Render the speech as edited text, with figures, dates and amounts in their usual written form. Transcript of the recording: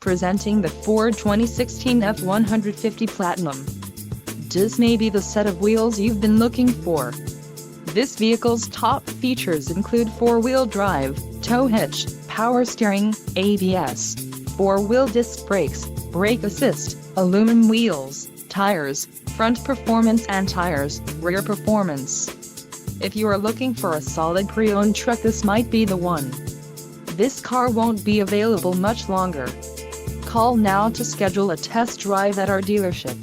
Presenting the Ford 2016 F-150 Platinum. This may be the set of wheels you've been looking for. This vehicle's top features include 4-wheel drive, tow hitch, power steering, ABS, 4-wheel disc brakes, brake assist, aluminum wheels, tires, front performance and tires, rear performance. If you are looking for a solid pre-owned truck, this might be the one. This car won't be available much longer. Call now to schedule a test drive at our dealership.